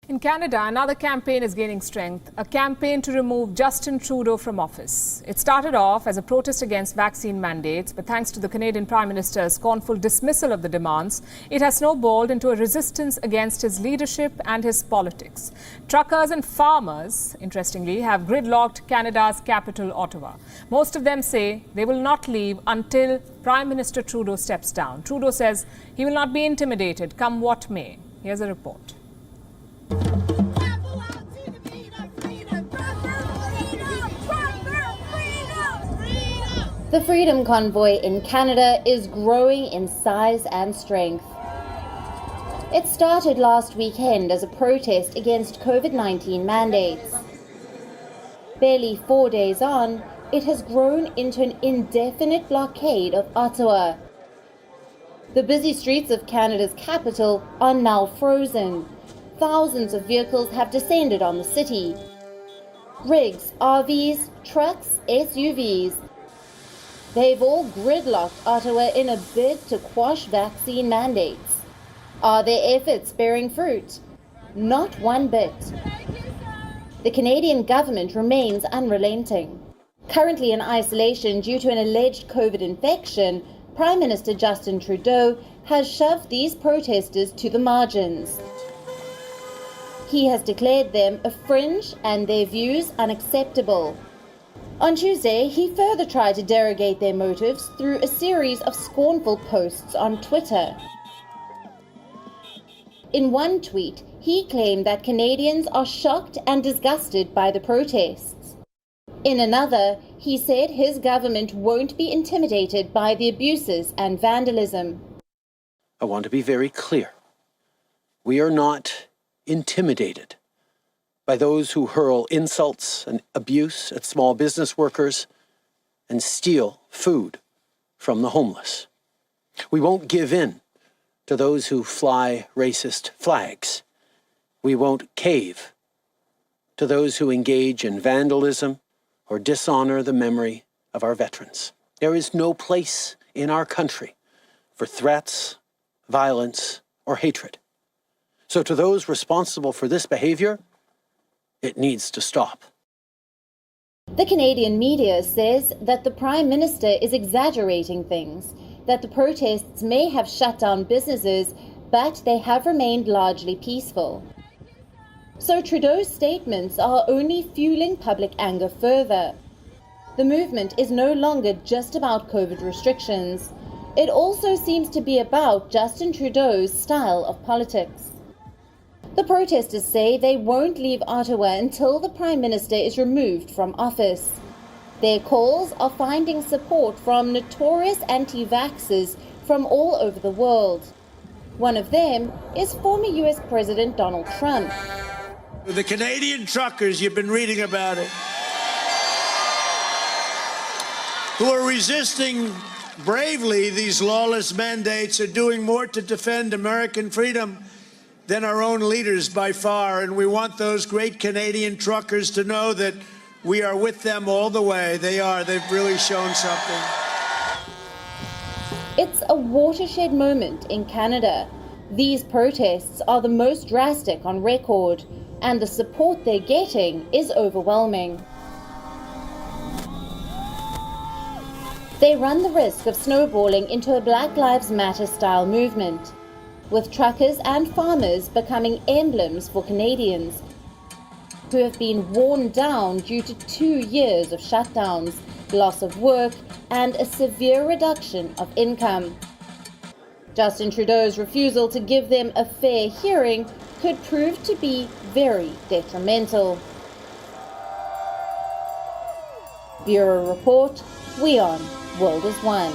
In Canada, another campaign is gaining strength, a campaign to remove Justin Trudeau from office. It started off as a protest against vaccine mandates, but thanks to the Canadian Prime Minister's scornful dismissal of the demands, it has snowballed into a resistance against his leadership and his politics. Truckers and farmers, interestingly, have gridlocked Canada's capital, Ottawa. Most of them say they will not leave until Prime Minister Trudeau steps down. Trudeau says he will not be intimidated, come what may. Here's a report. The Freedom Convoy in Canada is growing in size and strength. It started last weekend as a protest against COVID-19 mandates. Barely 4 days on, it has grown into an indefinite blockade of Ottawa. The busy streets of Canada's capital are now frozen. Thousands of vehicles have descended on the city. Rigs, RVs, trucks, SUVs. They've all gridlocked Ottawa in a bid to quash vaccine mandates. Are their efforts bearing fruit? Not one bit. The Canadian government remains unrelenting. Currently in isolation due to an alleged COVID infection, Prime Minister Justin Trudeau has shoved these protesters to the margins. He has declared them a fringe and their views unacceptable. On Tuesday, he further tried to derogate their motives through a series of scornful posts on Twitter. In one tweet, he claimed that Canadians are shocked and disgusted by the protests. In another, he said his government won't be intimidated by the abuses and vandalism. I want to be very clear. We are not intimidated by those who hurl insults and abuse at small business workers and steal food from the homeless. We won't give in to those who fly racist flags. We won't cave to those who engage in vandalism or dishonor the memory of our veterans. There is no place in our country for threats, violence, or hatred. So to those responsible for this behavior, it needs to stop. The Canadian media says that the Prime Minister is exaggerating things, that the protests may have shut down businesses, but they have remained largely peaceful. So Trudeau's statements are only fueling public anger further. The movement is no longer just about COVID restrictions. It also seems to be about Justin Trudeau's style of politics. The protesters say they won't leave Ottawa until the Prime Minister is removed from office. Their calls are finding support from notorious anti-vaxxers from all over the world. One of them is former US President Donald Trump. The Canadian truckers, you've been reading about it, who are resisting bravely these lawless mandates, are doing more to defend American freedom than our own leaders by far, and we want those great Canadian truckers to know that we are with them all the way. They've really shown something. It's a watershed moment in Canada. These protests are the most drastic on record, and the support they're getting is overwhelming. They run the risk of snowballing into a Black Lives Matter style movement, with truckers and farmers becoming emblems for Canadians who have been worn down due to 2 years of shutdowns, loss of work, and a severe reduction of income. Justin Trudeau's refusal to give them a fair hearing could prove to be very detrimental. Bureau Report, WION, World is One.